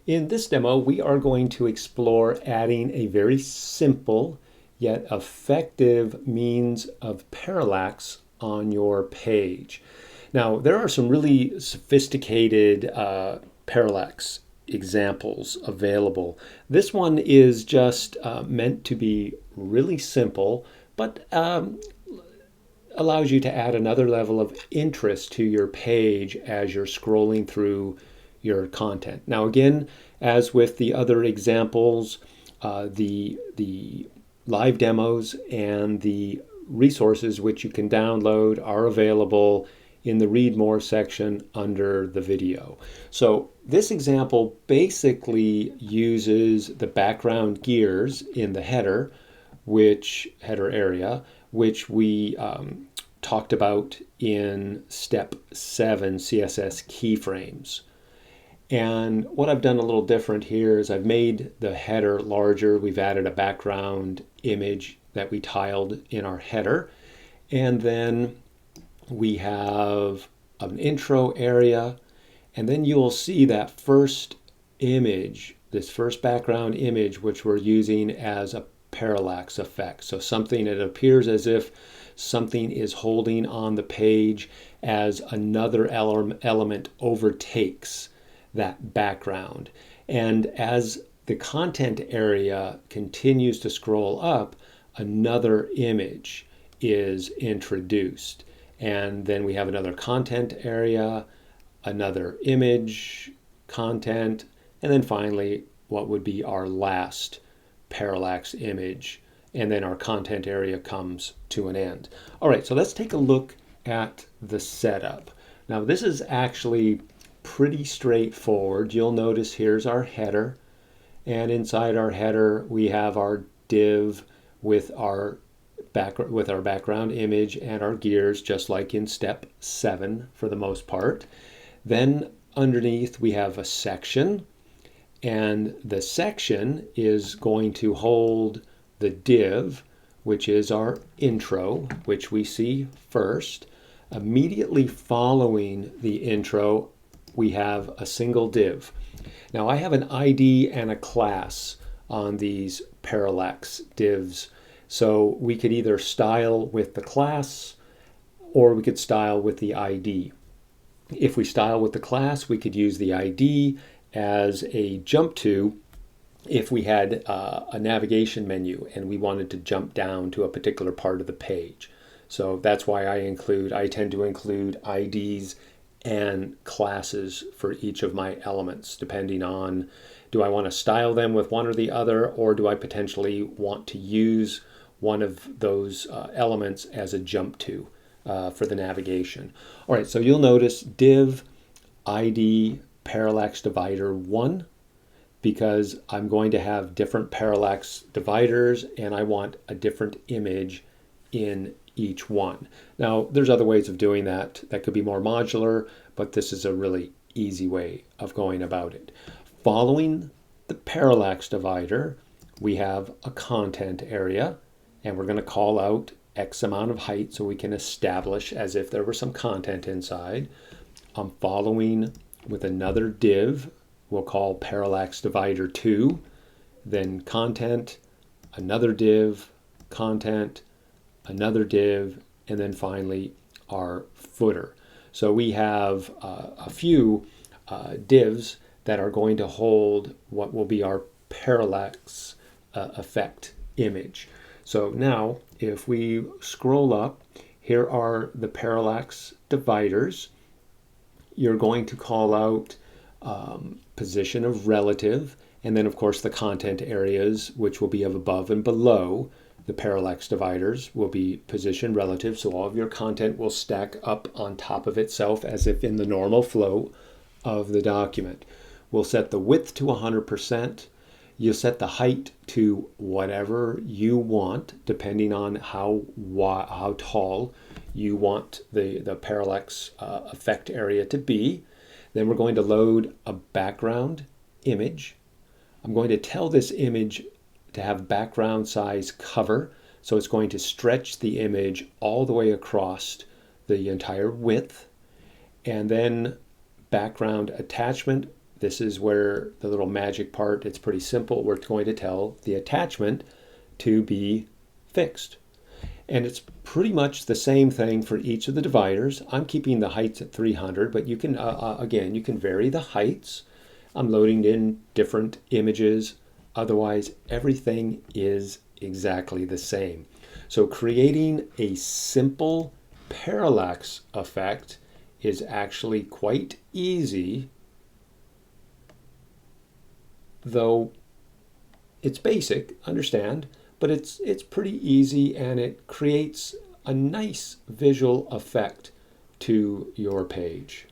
In this demo, we are going to explore adding a very simple yet effective means of parallax on your page. Now, there are some really sophisticated parallax examples available. This one is just meant to be really simple, but allows you to add another level of interest to your page as you're scrolling through your content. Now, again, as with the other examples, the live demos and the resources which you can download are available in the Read More section under the video. So this example basically uses the background gears in the header area, which we talked about in step 7, CSS keyframes. And what I've done a little different here is I've made the header larger. We've added a background image that we tiled in our header. And then we have an intro area. And then you'll see that first image, this first background image, which we're using as a parallax effect. So something that appears as if something is holding on the page as another element overtakes that background. And as the content area continues to scroll up, another image is introduced. And then we have another content area, another image, content, and then finally what would be our last parallax image. And then our content area comes to an end. All right, so let's take a look at the setup. Now, this is actually pretty straightforward. You'll notice here's our header, and inside our header we have our div with our background image and our gears, just like in step 7 for the most part. Then underneath we have a section, and the section is going to hold the div, which is our intro, which we see first. Immediately following the intro, we have a single div. Now, I have an ID and a class on these parallax divs. So we could either style with the class or we could style with the ID. If we style with the class, we could use the ID as a jump to if we had a navigation menu and we wanted to jump down to a particular part of the page. So that's why I tend to include IDs and classes for each of my elements, depending on, do I want to style them with one or the other, or do I potentially want to use one of those elements as a jump to for the navigation. All right, so you'll notice div ID parallax divider 1, because I'm going to have different parallax dividers and I want a different image in each one. Now, there's other ways of doing that. That could be more modular, but this is a really easy way of going about it. Following the parallax divider, we have a content area, and we're going to call out X amount of height so we can establish as if there were some content inside. I'm following with another div we'll call parallax divider 2, then content, another div, content, another div, and then finally our footer. So we have a few divs that are going to hold what will be our parallax effect image. So now if we scroll up, here are the parallax dividers. You're going to call out position of relative, and then of course the content areas, which will be of above and below the parallax dividers, will be position relative. So all of your content will stack up on top of itself as if in the normal flow of the document. We'll set the width to 100%. You'll set the height to whatever you want, depending on how tall you want the parallax effect area to be. Then we're going to load a background image. I'm going to tell this image to have background size cover, so it's going to stretch the image all the way across the entire width. And then background attachment, this is where the little magic part, it's pretty simple. We're going to tell the attachment to be fixed. And it's pretty much the same thing for each of the dividers. I'm keeping the heights at 300, but you can, again, you can vary the heights. I'm loading in different images. Otherwise, everything is exactly the same. So creating a simple parallax effect is actually quite easy, though it's basic, understand, but it's pretty easy, and it creates a nice visual effect to your page.